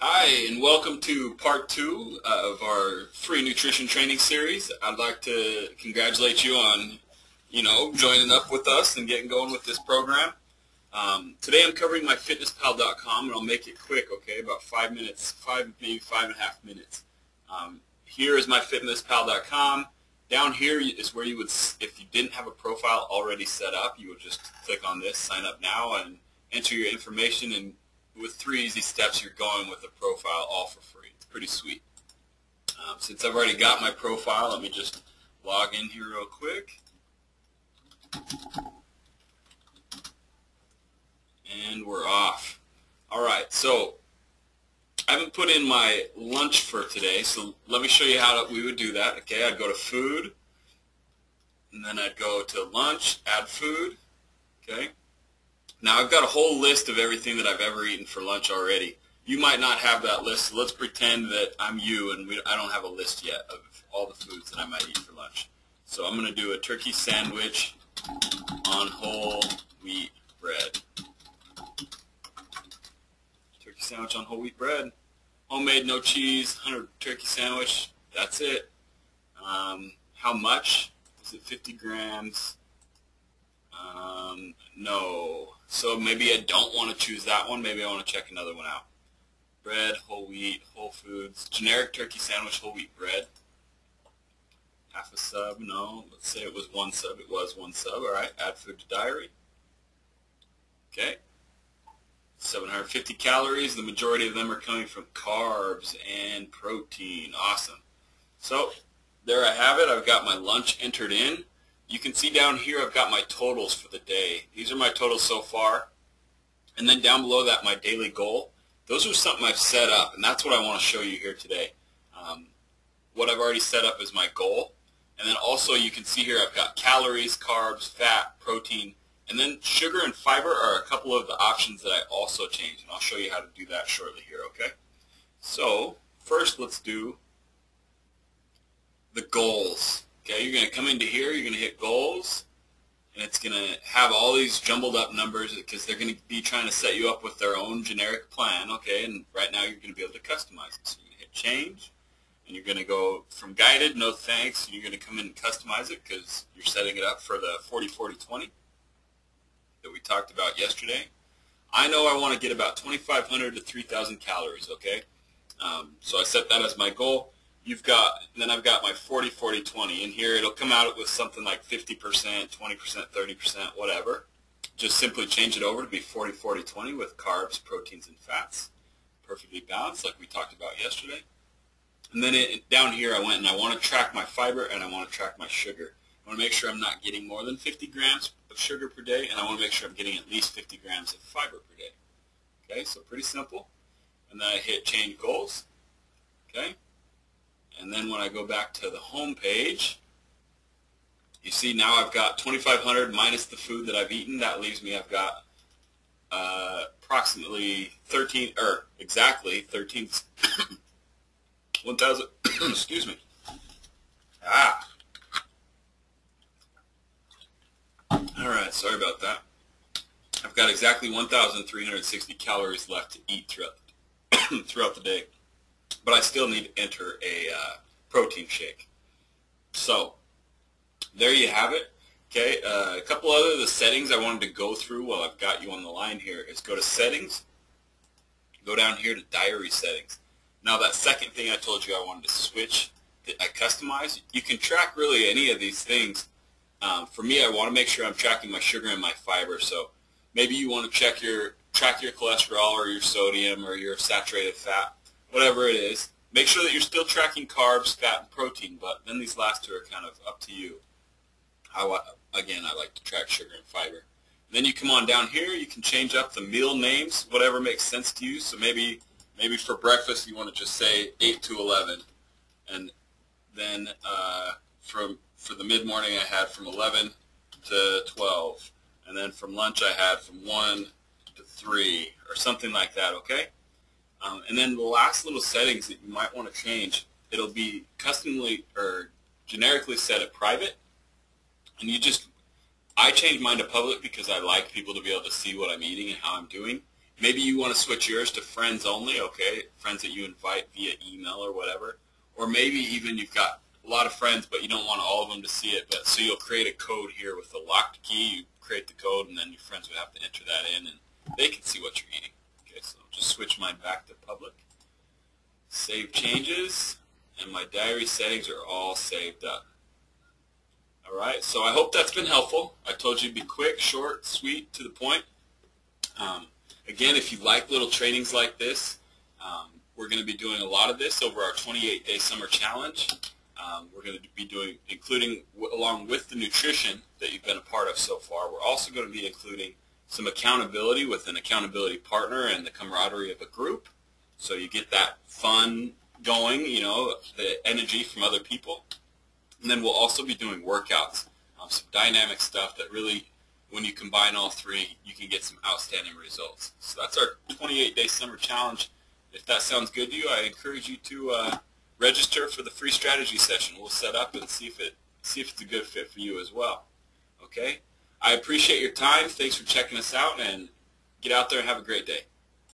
Hi, and welcome to part 2 of our free nutrition training series. I'd like to congratulate you on, joining up with us and getting going with this program. Today I'm covering Myfitnesspal.com, and I'll make it quick, okay, about 5 minutes, maybe 5.5 minutes. Here is Myfitnesspal.com. Down here is where you would, if you didn't have a profile already set up, you would just click on this, sign up now, and enter your information, and with 3 easy steps, you're going with a profile all for free. It's pretty sweet. Since I've already got my profile, let me just log in here real quick. And we're off. Alright, so I haven't put in my lunch for today, so let me show you how we would do that. Okay, I'd go to food, and then I'd go to lunch, add food. Okay. Now I've got a whole list of everything that I've ever eaten for lunch already. You might not have that list, so let's pretend that I'm you and I don't have a list yet of all the foods that I might eat for lunch. So I'm going to do a turkey sandwich on whole wheat bread. Turkey sandwich on whole wheat bread. Homemade, no cheese, 100 turkey sandwich. That's it. How much? Is it 50 grams? No. So maybe I don't want to choose that one. Maybe I want to check another one out. Bread, whole wheat, Whole Foods, generic turkey sandwich, whole wheat bread. Half a sub, no. Let's say it was 1 sub. It was 1 sub. All right. Add food to diary. Okay. 750 calories. The majority of them are coming from carbs and protein. Awesome. So there I have it. I've got my lunch entered in. You can see down here I've got my totals for the day. These are my totals so far. And then down below that, my daily goal. Those are something I've set up, and that's what I want to show you here today. What I've already set up is my goal. And then also you can see here I've got calories, carbs, fat, protein, and then sugar and fiber are a couple of the options that I also changed. And I'll show you how to do that shortly here, okay? So first let's do the goals. Okay, you're going to come into here, you're going to hit goals, and it's going to have all these jumbled up numbers because they're going to be trying to set you up with their own generic plan, okay, and right now you're going to be able to customize it. So you're going to hit change, and you're going to go from guided, no thanks, and you're going to come in and customize it because you're setting it up for the 40-40-20 that we talked about yesterday. I know I want to get about 2,500 to 3,000 calories, okay, so I set that as my goal. Then I've got my 40-40-20. In here it'll come out with something like 50%, 20%, 30%, whatever. Just simply change it over to be 40-40-20 with carbs, proteins, and fats. Perfectly balanced like we talked about yesterday. And then down here I went and I want to track my fiber and I want to track my sugar. I want to make sure I'm not getting more than 50 grams of sugar per day, and I want to make sure I'm getting at least 50 grams of fiber per day. Okay, so pretty simple. And then I hit change goals. Okay. And then when I go back to the home page, you see now I've got 2,500 minus the food that I've eaten. That leaves me, I've got approximately 1,000, excuse me. Alright, sorry about that. I've got exactly 1,360 calories left to eat throughout the day. But I still need to enter a protein shake. So there you have it. Okay, a couple other the settings I wanted to go through while I've got you on the line here is go to settings, go down here to diary settings. Now that second thing I told you I wanted to switch, that I customize, you can track really any of these things. For me, I want to make sure I'm tracking my sugar and my fiber. So maybe you want to track your cholesterol or your sodium or your saturated fat. Whatever it is, make sure that you're still tracking carbs, fat, and protein, but then these last two are kind of up to you. Again, I like to track sugar and fiber. And then you come on down here, you can change up the meal names, whatever makes sense to you. So maybe for breakfast you want to just say 8 to 11. And then for the mid-morning I had from 11 to 12. And then from lunch I had from 1 to 3 or something like that, okay? And then the last little settings that you might want to change, it'll be customly or generically set at private. And I change mine to public because I like people to be able to see what I'm eating and how I'm doing. Maybe you want to switch yours to friends only, okay, friends that you invite via email or whatever. Or maybe even you've got a lot of friends, but you don't want all of them to see it. But so you'll create a code here with a locked key. You create the code, and then your friends would have to enter that in, and they can see what you're eating. Okay, so I'll just switch mine back to public. Save changes, and my diary settings are all saved up. All right, so I hope that's been helpful. I told you to be quick, short, sweet, to the point. Again, if you like little trainings like this, we're going to be doing a lot of this over our 28-day summer challenge. We're going to be doing, including along with the nutrition that you've been a part of so far, we're also going to be including some accountability with an accountability partner and the camaraderie of a group. So you get that fun going, you know, the energy from other people. And then we'll also be doing workouts, some dynamic stuff that really, when you combine all three, you can get some outstanding results. So that's our 28-day summer challenge. If that sounds good to you, I encourage you to register for the free strategy session. We'll set up and see if it's a good fit for you as well. Okay? I appreciate your time. Thanks for checking us out, and get out there and have a great day.